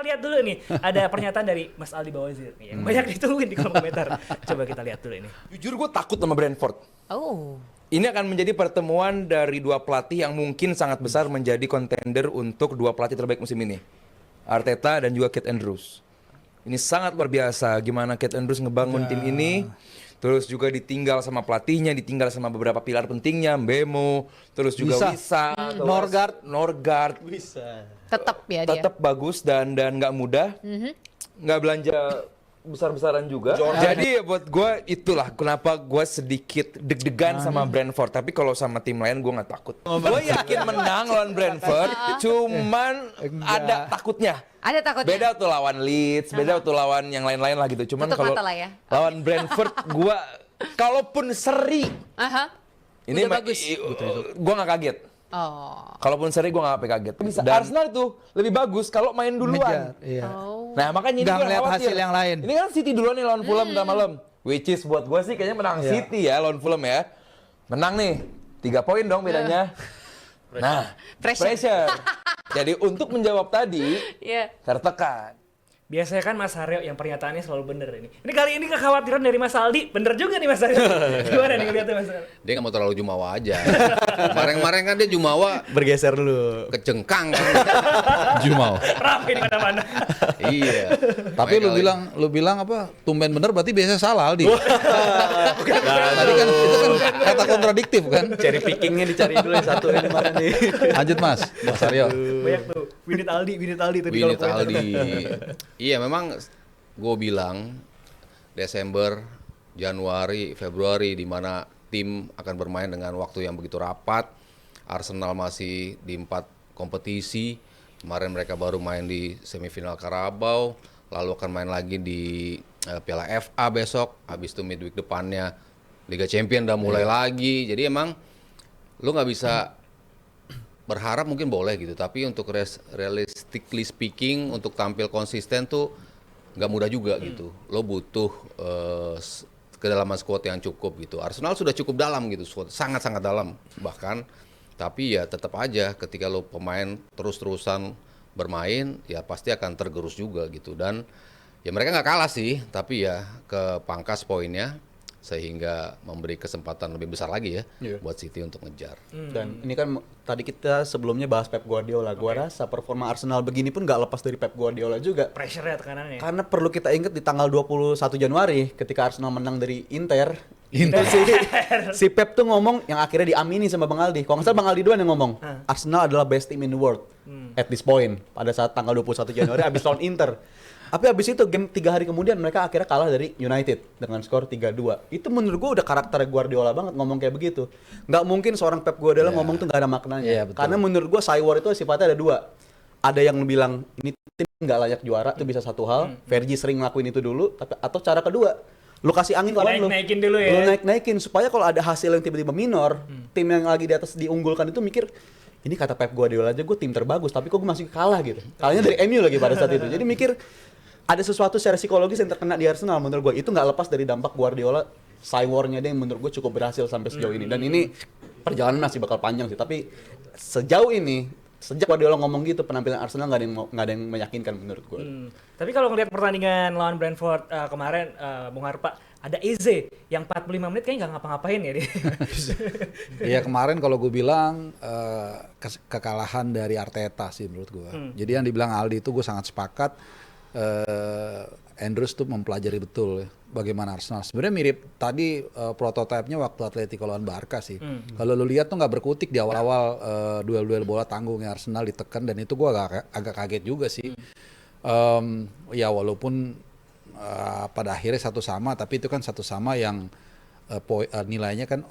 lihat dulu nih, ada pernyataan dari Mas Aldi Bawazir nih, yang banyak ditungguin di kolom komentar. Coba kita lihat dulu ini. Jujur gue takut sama Brentford. Oh. Ini akan menjadi pertemuan dari dua pelatih yang mungkin sangat besar menjadi kontender untuk dua pelatih terbaik musim ini. Arteta dan juga Keith Andrews. Ini sangat luar biasa gimana Keith Andrews ngebangun tim ini. Terus juga ditinggal sama pelatihnya, ditinggal sama beberapa pilar pentingnya, Mbemo, terus juga Wissa, Norgard. Bisa. Tetap ya dia. Tetap bagus dan nggak mudah, nggak belanja besar-besaran juga. Jadi buat gue itulah kenapa gue sedikit deg-degan sama Brentford. Tapi kalau sama tim lain gue nggak takut. Gue yakin menang lawan Brentford, cuman ada takutnya. Ada takutnya. Beda tuh lawan Leeds, beda tuh lawan yang lain-lain lah gitu. Cuman Tutup kalau mata lah ya. lawan Brentford, gue kalaupun seri, ini bagus. gue nggak kaget. Oh. Kalaupun seri gue nggak kaget. Bisa Arsenal tuh lebih bagus kalau main duluan. Iya. Nah makanya ini Nggak gue ngeliat khawatir. hasil yang lain. Ini kan City duluan nih lawan Fulham ntar malam. Which is buat gue sih kayaknya menang City ya lawan Fulham ya. Menang nih, 3 poin dong bedanya. Nah, pressure. Jadi untuk menjawab tadi, tertekan. Biasanya kan Mas Haryo yang pernyataannya selalu bener ini. Ini kali ini kekhawatiran dari Mas Aldi, bener juga nih Mas Haryo. Gimana nih ngeliatnya Mas Haryo? Dia nggak mau terlalu jumawa aja. Kemarin-kemarin kan dia jumawa Bergeser dulu. kecengkang kan. Jumawa. Rapi di mana-mana. Iya. Tapi lu bilang apa? Tumben bener berarti biasanya salah Aldi. Tadi kan itu kan kata kontradiktif kan. Cari pickingnya dicari dulu yang satu ini mana nih. Lanjut Mas Aryo. Banyak tuh. Winit Aldi tuh di kolom Winit komentar. Aldi. Iya memang gue bilang Desember, Januari, Februari di mana tim akan bermain dengan waktu yang begitu rapat. Arsenal masih di 4 kompetisi. Kemarin mereka baru main di semifinal Carabao, lalu akan main lagi di Piala FA besok. Habis itu midweek depannya Liga Champions udah mulai lagi. Jadi emang lu nggak bisa berharap mungkin boleh gitu, tapi untuk realistically speaking untuk tampil konsisten tuh nggak mudah juga gitu. Lo butuh kedalaman squad yang cukup gitu. Arsenal sudah cukup dalam gitu, squad sangat-sangat dalam bahkan. Tapi ya tetap aja ketika lo pemain terus-terusan bermain ya pasti akan tergerus juga gitu. Dan ya mereka nggak kalah sih, tapi ya kepangkas poinnya sehingga memberi kesempatan lebih besar lagi ya buat City untuk ngejar. Dan ini kan tadi kita sebelumnya bahas Pep Guardiola. Gua rasa performa Arsenal begini pun nggak lepas dari Pep Guardiola juga. Pressure ya tekanannya. Karena perlu kita ingat di tanggal 21 Januari ketika Arsenal menang dari Inter. Si Pep tuh ngomong yang akhirnya diamini sama Bang Aldi. Kalau nggak salah Bang Aldi duluan yang ngomong. Arsenal adalah best team in the world at this point pada saat tanggal 21 Januari abis lawan Inter. Tapi abis itu game 3 hari kemudian mereka akhirnya kalah dari United dengan skor 3-2. Itu menurut gue udah karakter Guardiola banget ngomong kayak begitu. Nggak mungkin seorang Pep Guardiola ngomong tuh nggak ada maknanya. Karena menurut gue Cywar itu sifatnya ada 2. Ada yang bilang ini tim nggak layak juara, itu bisa satu hal. Fergie sering ngelakuin itu dulu. Atau cara kedua, lu kasih angin lawan lu. Naikin dulu ya. Lu naik-naikin supaya kalau ada hasil yang tiba-tiba minor, tim yang lagi di atas diunggulkan itu mikir, ini kata Pep Guardiola aja gue tim terbagus, tapi kok gue masih kalah gitu. Kalahnya dari MU lagi pada saat itu. Jadi mikir ada sesuatu secara psikologis yang terkena di Arsenal menurut gue. Itu nggak lepas dari dampak Guardiola, Cywar-nya dia yang menurut gue cukup berhasil sampai sejauh ini. Dan ini perjalanan masih bakal panjang sih. Tapi sejauh ini, sejak Guardiola ngomong gitu, penampilan Arsenal nggak ada yang meyakinkan menurut gue. Tapi kalau ngelihat pertandingan lawan Brentford kemarin, Bung Harpa, ada Eze yang 45 menit kayaknya nggak ngapa-ngapain ya dia. Iya kemarin kalau gue bilang kekalahan dari Arteta sih menurut gue. Jadi yang dibilang Aldi itu gue sangat sepakat. Andrews tuh mempelajari betul ya, bagaimana Arsenal. Sebenarnya mirip tadi prototipenya waktu Atletico lawan Barca sih. Kalau lu lihat tuh nggak berkutik di awal-awal duel-duel bola tanggungnya Arsenal ditekan, dan itu gue agak kaget juga sih. Ya walaupun pada akhirnya 1-1, tapi itu kan 1-1 yang nilainya kan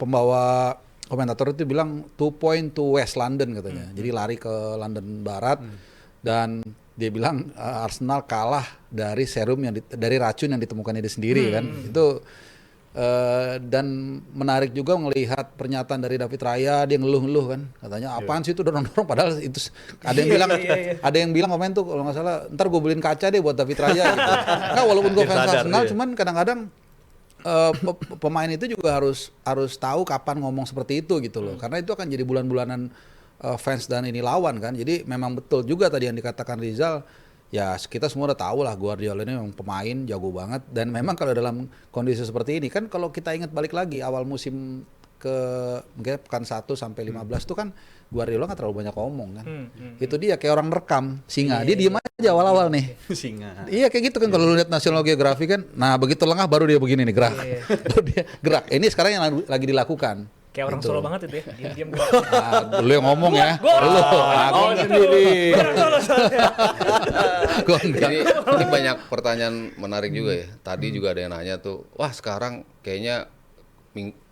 pembawa komentator itu bilang 2 point to West London katanya. Jadi lari ke London Barat dan dia bilang Arsenal kalah dari dari racun yang ditemukannya dia sendiri kan. Itu dan menarik juga melihat pernyataan dari David Raya, dia ngeluh-ngeluh kan, katanya apaan sih itu dorong-dorong, padahal itu ada yang bilang ada yang bilang komen tuh kalau nggak salah ntar gue beliin kaca deh buat David Raya gitu. Nah walaupun gue fans Arsenal cuman kadang-kadang pemain itu juga harus tahu kapan ngomong seperti itu gitu loh, karena itu akan jadi bulan-bulanan fans dan ini lawan kan. Jadi memang betul juga tadi yang dikatakan Rizal, ya kita semua udah tahu lah Guardiola ini memang pemain jago banget, dan memang kalau dalam kondisi seperti ini kan, kalau kita ingat balik lagi awal musim ke mungkin pekan 1 sampai 15 tuh kan Guardiola nggak terlalu banyak ngomong kan. Itu dia kayak orang rekam singa, dia diem aja awal-awal nih. Singa. Iya kayak gitu kan, kalau lu lihat National Geographic kan, nah begitu lengah baru dia begini nih gerak. Baru dia gerak. Ini sekarang yang lagi dilakukan. Kayak orang Gitu. Solo banget itu ya, diam-diam. Nah, lu yang ngomong ya. Gua- Lu, aku gitu. sendiri. Gua orang Solo soalnya. Gua enggak. Ini banyak pertanyaan menarik juga ya. Tadi juga ada yang nanya tuh, wah sekarang kayaknya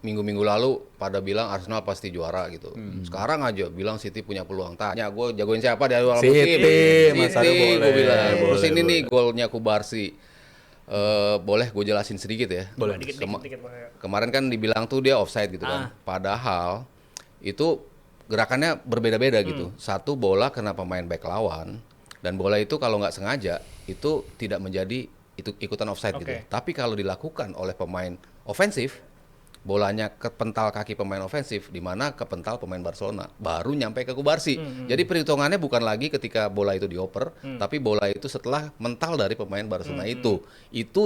minggu-minggu lalu pada bilang Arsenal pasti juara gitu. Sekarang aja bilang City punya peluang. Tanya gue jagoin siapa di awal musim? City, Mas Aryo City, gue boleh, bilang. boleh, Terus ini boleh. nih golnya Kubarsi. Boleh gue jelasin sedikit ya? Boleh. Dikit. Kemarin kan dibilang tuh dia offside gitu kan. Padahal itu gerakannya berbeda-beda gitu. Satu bola kena pemain back lawan, dan bola itu kalau nggak sengaja itu tidak menjadi itu ikutan offside gitu. Oke. Tapi kalau dilakukan oleh pemain ofensif, bolanya kepental kaki pemain ofensif, di mana kepental pemain Barcelona, baru nyampe ke Kubarsi. Jadi perhitungannya bukan lagi ketika bola itu dioper, tapi bola itu setelah mental dari pemain Barcelona itu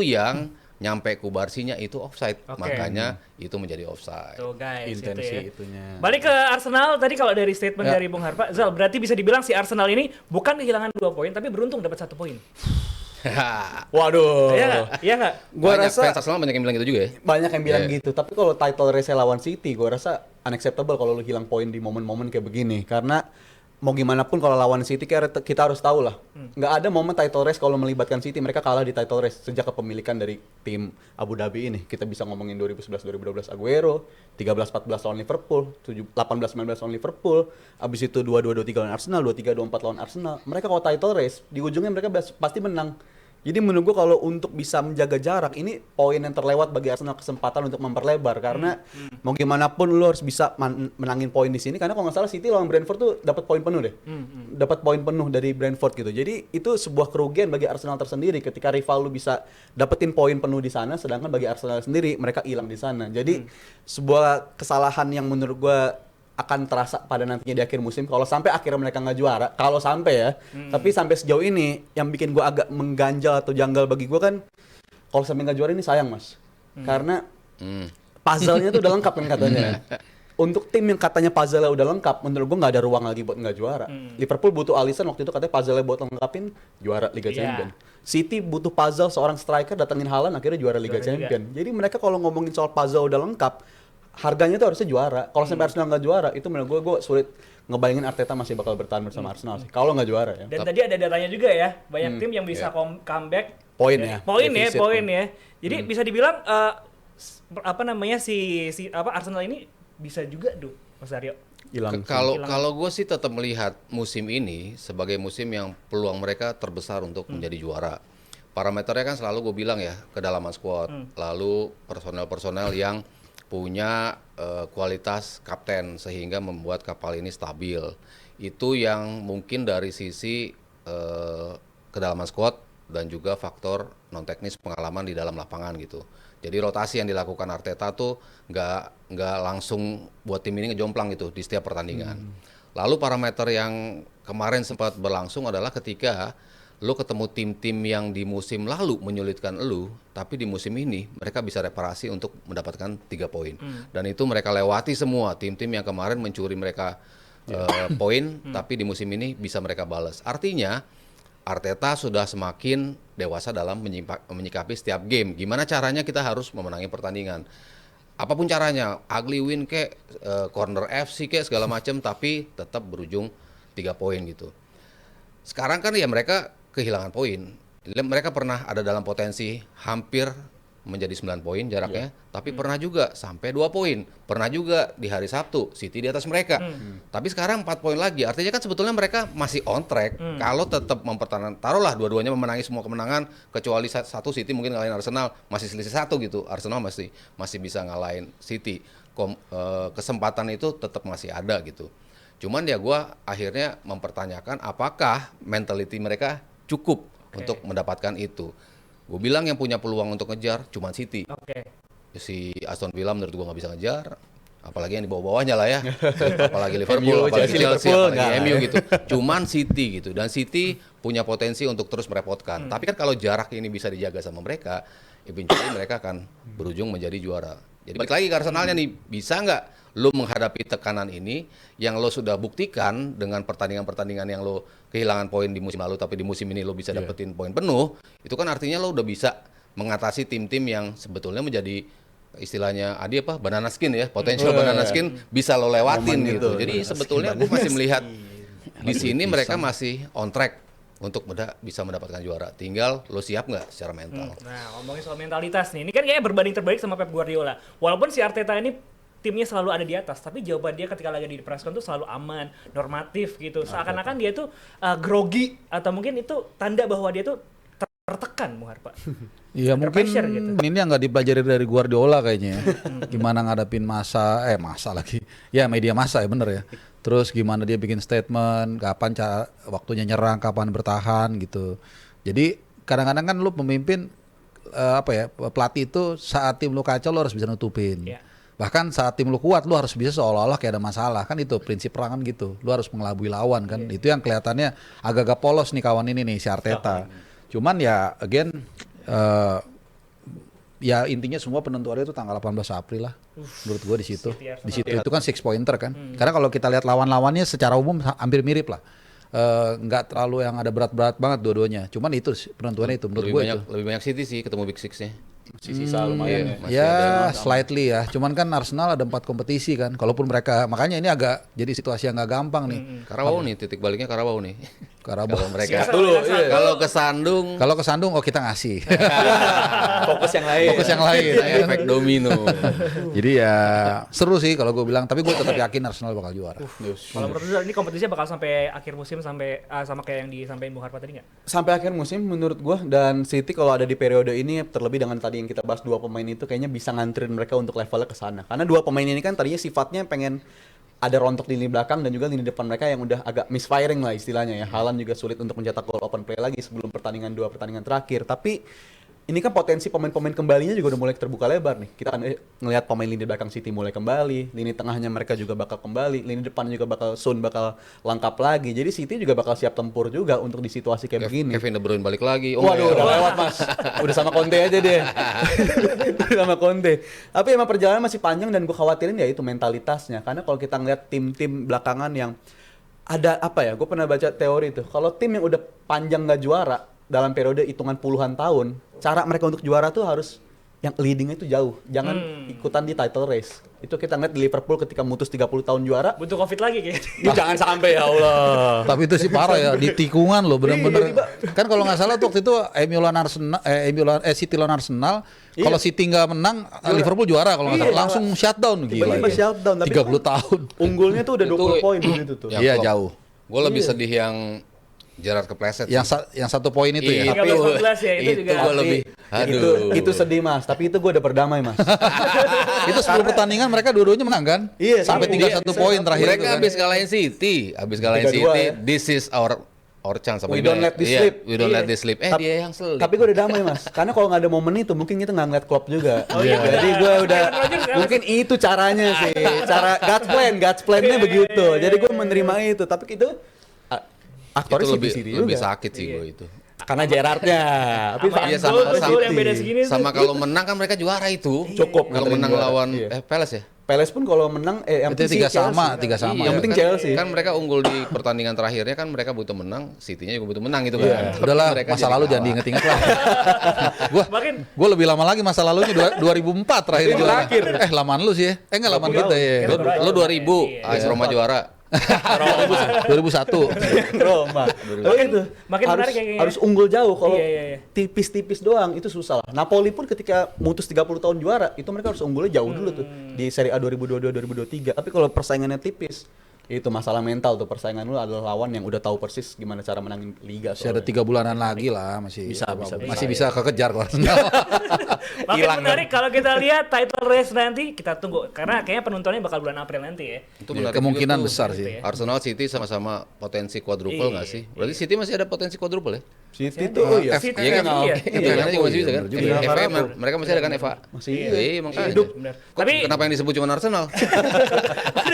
yang nyampe Kubarsinya itu offside. Oke. Makanya itu menjadi offside. Tuh guys, itu Intensi ya. itunya. Balik ke Arsenal tadi, kalau dari statement dari Bung Harpa, Zal, berarti bisa dibilang si Arsenal ini bukan kehilangan 2 poin, tapi beruntung dapat 1 poin. Waduh. Iya nggak? Iya nggak? Gua Banyak rasa fans Arsenal banyak yang bilang gitu juga ya. banyak yang bilang Iya. gitu, tapi kalau title race lawan City, gue rasa unacceptable kalau lu hilang poin di momen-momen kayak begini. Karena mau gimana pun kalau lawan City kita harus tahu lah, nggak ada momen title race kalau melibatkan City mereka kalah di title race sejak kepemilikan dari tim Abu Dhabi ini. Kita bisa ngomongin 2011-2012 Aguero, 13-14 lawan Liverpool, 18-19 lawan Liverpool, abis itu 22-23 lawan Arsenal, 23-24 lawan Arsenal. Mereka kalau title race di ujungnya mereka pasti menang. Jadi menurut gue kalau untuk bisa menjaga jarak, ini poin yang terlewat bagi Arsenal, kesempatan untuk memperlebar. Karena mau gimana pun lu harus bisa menangin poin di sini. Karena kalau nggak salah City lawan Brentford tuh dapat poin penuh deh. Dapat poin penuh dari Brentford gitu. Jadi itu sebuah kerugian bagi Arsenal tersendiri ketika rival lu bisa dapetin poin penuh di sana, sedangkan bagi Arsenal sendiri mereka hilang di sana. Jadi sebuah kesalahan yang menurut gue akan terasa pada nantinya di akhir musim kalau sampai akhirnya mereka nggak juara, kalau sampai ya. Tapi sampai sejauh ini yang bikin gue agak mengganjal atau janggal bagi gue kan kalau sampai nggak juara ini sayang Mas, karena puzzle-nya tuh udah lengkap kan katanya. Untuk tim yang katanya puzzle-nya udah lengkap, menurut gue nggak ada ruang lagi buat nggak juara. Liverpool butuh Alisson waktu itu katanya puzzle-nya buat lengkapin juara Liga Iya. Champions. City butuh puzzle seorang striker, datengin Haaland akhirnya juara Liga Juara Liga. Champions. Jadi mereka kalau ngomongin soal puzzle udah lengkap, harganya tuh harusnya juara. Kalau sampai Arsenal nggak juara, itu menurut gue sulit ngebayangin Arteta masih bakal bertahan bersama Arsenal sih. Kalau nggak juara ya. Dan tadi ada datanya juga ya, banyak tim yang bisa comeback. Poin ya, Poin defisit ya. Jadi bisa dibilang apa namanya si Arsenal ini bisa juga tuh, Mas Aryo. Hilang. Kalau gue sih tetap melihat musim ini sebagai musim yang peluang mereka terbesar untuk menjadi juara. Parameternya kan selalu gue bilang ya, kedalaman squad, lalu personel-personel yang punya kualitas kapten sehingga membuat kapal ini stabil. Itu yang mungkin dari sisi kedalaman squad dan juga faktor non teknis pengalaman di dalam lapangan gitu. Jadi rotasi yang dilakukan Arteta tuh nggak langsung buat tim ini ngejomplang gitu di setiap pertandingan. Lalu parameter yang kemarin sempat berlangsung adalah ketika lu ketemu tim-tim yang di musim lalu menyulitkan lu, tapi di musim ini mereka bisa reparasi untuk mendapatkan 3 poin. Dan itu mereka lewati semua tim-tim yang kemarin mencuri mereka poin, tapi di musim ini bisa mereka balas. Artinya Arteta sudah semakin dewasa dalam menyikapi setiap game. Gimana caranya kita harus memenangi pertandingan. Apapun caranya, ugly win kek, corner FC kek, segala macam, tapi tetap berujung 3 poin gitu. Sekarang kan ya mereka kehilangan poin. Mereka pernah ada dalam potensi hampir menjadi 9 poin jaraknya, tapi pernah juga sampai 2 poin. Pernah juga di hari Sabtu, City di atas mereka. Tapi sekarang 4 poin lagi. Artinya kan sebetulnya mereka masih on track. Kalau tetap mempertahankan, taruhlah dua-duanya memenangi semua kemenangan, kecuali satu City mungkin ngalahin Arsenal, masih selisih 1 gitu. Arsenal masih bisa ngalahin City. Kesempatan itu tetap masih ada gitu. Cuman ya gue akhirnya mempertanyakan apakah mentality mereka cukup untuk mendapatkan itu. Gue bilang yang punya peluang untuk ngejar cuma City. Oke. Si Aston Villa menurut gue nggak bisa ngejar. apalagi yang di bawah-bawahnya lah ya, apalagi Liverpool, MU, apalagi Chelsea, Chelsea, Liverpool, apalagi nggak. MU gitu. Cuman City gitu, dan City punya potensi untuk terus merepotkan. Tapi kan kalau jarak ini bisa dijaga sama mereka, eventually mereka akan berujung menjadi juara. Jadi balik lagi ke Arsenalnya nih, bisa nggak lo menghadapi tekanan ini yang lo sudah buktikan dengan pertandingan-pertandingan yang lo kehilangan poin di musim lalu, tapi di musim ini lo bisa dapetin poin penuh, itu kan artinya lo udah bisa mengatasi tim-tim yang sebetulnya menjadi istilahnya banana skin ya, potential banana skin bisa lo lewatin Momen gitu. itu, Jadi banana sebetulnya skin, gue masih banana melihat di sini mereka masih on track untuk bisa mendapatkan juara. Tinggal lo siap nggak secara mental. Nah, ngomongin soal mentalitas nih, ini kan kayaknya berbanding terbalik sama Pep Guardiola. Walaupun si Arteta ini timnya selalu ada di atas, tapi jawaban dia ketika lagi di press con tuh selalu aman, normatif gitu. Seakan-akan dia tuh grogi, atau mungkin itu tanda bahwa dia tuh tertekan, Bung Harpa. Iya Under mungkin pressure gitu. ini yang nggak dipelajari dari Guardiola kayaknya ya. Gimana ngadapin masa lagi. Ya media massa ya bener ya. Terus gimana dia bikin statement, kapan waktunya nyerang, kapan bertahan gitu. Jadi kadang-kadang kan lu pemimpin pelatih itu saat tim lu kacau lu harus bisa nutupin. Iya. Bahkan saat tim lu kuat lu harus bisa seolah-olah kayak ada masalah. Kan itu prinsip perang kan gitu. Lu harus mengelabui lawan kan. Itu yang kelihatannya agak-agak polos nih kawan ini nih si Arteta. Cuman ya again ya intinya semua penentuannya itu tanggal 18 April lah. Menurut gua di situ. Di situ itu kan 6 pointer kan. Karena kalau kita lihat lawan-lawannya secara umum hampir mirip lah. Nggak terlalu yang ada berat-berat banget dua-duanya. Cuman itu penentuannya itu menurut gua itu. Lebih banyak City sih ketemu Big Six-nya. Masih sisa lumayan ya. Masih Ya ada. slightly ya. Cuman kan Arsenal ada 4 kompetisi kan. Kalaupun mereka makanya ini agak jadi situasi yang nggak gampang nih. Karabau nih, titik baliknya Karabau nih. Karabau. Kalau mereka dulu, iya. kalau kesandung Kalau kesandung kita ngasih. Fokus yang lain. Fokus yang lain. ya. efek domino. Jadi ya seru sih kalau gue bilang. Tapi gue tetap yakin Arsenal bakal juara. Kalau menurut lu ini kompetisinya bakal sampai akhir musim, sampai sama kayak yang disampaikan Bung Harpa tadi nggak? Sampai akhir musim menurut gua, dan City kalau ada di periode ini terlebih dengan tadi yang kita bahas dua pemain itu kayaknya bisa nganterin mereka untuk levelnya ke sana. Karena dua pemain ini kan tadinya sifatnya pengen ada rontok di lini belakang dan juga lini depan mereka yang udah agak misfiring lah istilahnya ya. Haaland juga sulit untuk mencetak gol open play lagi sebelum dua pertandingan terakhir. Tapi ini kan potensi pemain-pemain kembalinya juga udah mulai terbuka lebar nih. Kita akan ngelihat pemain lini belakang City mulai kembali, lini tengahnya mereka juga bakal kembali, lini depan juga bakal lengkap lagi. Jadi City juga bakal siap tempur juga untuk di situasi kayak begini. Kevin De Bruyne balik lagi. Oh, Waduh, udah lewat Mas. Udah sama Conte aja dia. Udah sama Conte. Tapi emang perjalanan masih panjang dan gue khawatirin ya itu mentalitasnya. Karena kalau kita ngeliat tim-tim belakangan yang ada gue pernah baca teori itu. Kalau tim yang udah panjang nggak juara dalam periode hitungan puluhan tahun, cara mereka untuk juara tuh harus yang leadingnya itu jauh. Jangan ikutan di title race. Itu kita ngeliat di Liverpool ketika mutus 30 tahun juara. Butuh Covid lagi kayaknya. Jangan sampai ya Allah. Tapi itu sih parah ya, di tikungan loh bener-bener. Kan kalau nggak salah tuh waktu itu City lawan Arsenal, kalau City nggak menang, Liverpool juara kalau nggak salah, langsung shutdown gila. Tiba-tiba shutdown, tapi 30 tahun. Unggulnya tuh udah 20 poin gitu tuh. Ya, Iya Klopp. jauh. Gue lebih sedih yang Gerrard kepleset. Yang 1 poin itu ya. Iya. 13-14 ya, itu juga. gue lebih. Itu sedih Mas, tapi itu gue udah berdamai Mas. Itu 10 pertandingan mereka dua-duanya menang kan? Iya, Sampai tinggal 1 poin terakhir itu Mereka kan. habis kalahin City, 3-2 City. ya. This is our chance. We don't let this slip. We don't Iya. let this slip. Dia yang slip. Tapi gue udah damai Mas, karena kalau nggak ada momen itu mungkin kita nggak ngeliat Klopp juga. Jadi gue udah, mungkin itu caranya sih, cara God's plan-nya begitu. Jadi gue menerima itu, tapi itu aktornya itu City lebih juga. sakit sih gue itu. Karena Gerrardnya. Tapi Iya, Gol yang beda segini tuh. sama kalau menang kan mereka juara itu. Cukup Kalau nganterin menang juara. lawan Iya. Palace ya. Palace pun kalau menang yang Itu penting 3 sama. Yang penting kan, Chelsea. Kan mereka unggul di pertandingan terakhirnya kan mereka butuh menang, City-nya juga butuh menang gitu kan. Tapi Udahlah, mereka masa jadi lalu kalah. jangan diinget-inget lah. Makin- Gue lebih lama lagi masa lalunya 2004 terakhir juara. Lamaan lu sih ya? Enggak lamaan kita ya. Lo 2000 AS Roma juara. 2001. Roma. Oh itu. makin harus, menarik kayaknya. harus unggul jauh. Kalau Iya. tipis-tipis doang itu susah lah. Napoli pun ketika mutus 30 tahun juara, itu mereka harus unggulnya jauh dulu tuh di Serie A 2022-2023. Tapi kalau persaingannya tipis, Itu masalah mental tuh, persaingan lu adalah lawan yang udah tahu persis gimana cara menangin liga. Masih ada 3 bulanan lagi lah, masih Bisa. bisa kekejar kok Arsenal. Makin menarik kalau kita lihat title race nanti, kita tunggu karena kayaknya penontonnya bakal bulan April nanti ya. Itu Ya, menarik kemungkinan juga tuh. besar Gitu sih. ya. Arsenal City sama-sama potensi quadruple nggak sih? Berarti City masih ada potensi quadruple ya? City tuh, oh iya. City Iya kan? iya. Itu mainnya juga masih bisa kan? bener juga. FA mereka masih ada kan FA? Masih Iya, makanya. Benar. Kok Tapi kenapa yang disebut cuma Arsenal?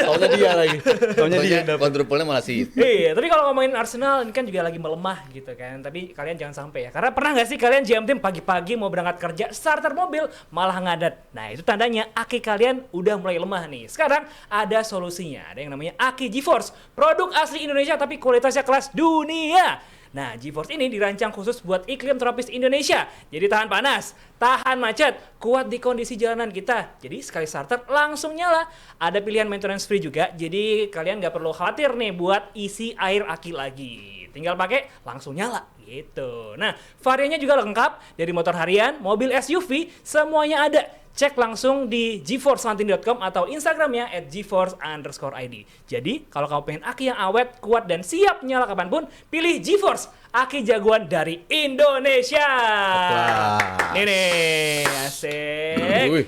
Taunya dia lagi. Taunya dia. Soalnya quadruple-nya malah City. iya, tapi kalau ngomongin Arsenal ini kan juga lagi melemah gitu kan. Tapi kalian jangan sampai ya. Karena pernah nggak sih kalian GM tim pagi-pagi mau berangkat kerja, starter mobil malah ngadat. Nah, itu tandanya aki kalian udah mulai lemah nih. Sekarang ada solusinya. Ada yang namanya Aki GeForce. Produk asli Indonesia tapi kualitasnya kelas dunia. Nah, GeForce ini dirancang khusus buat iklim tropis Indonesia. Jadi tahan panas, tahan macet, kuat di kondisi jalanan kita. Jadi sekali starter langsung nyala. Ada pilihan maintenance free juga. Jadi kalian nggak perlu khawatir nih buat isi air aki lagi. Tinggal pakai langsung nyala gitu. Nah, variannya juga lengkap dari motor harian, mobil SUV, semuanya ada. Cek langsung di geforcelantin.com atau Instagramnya @geforce_id. Jadi, kalau kamu pengen aki yang awet, kuat, dan siap nyala kapanpun, pilih GeForce, aki jagoan dari Indonesia. Ini nih, asik. Wih.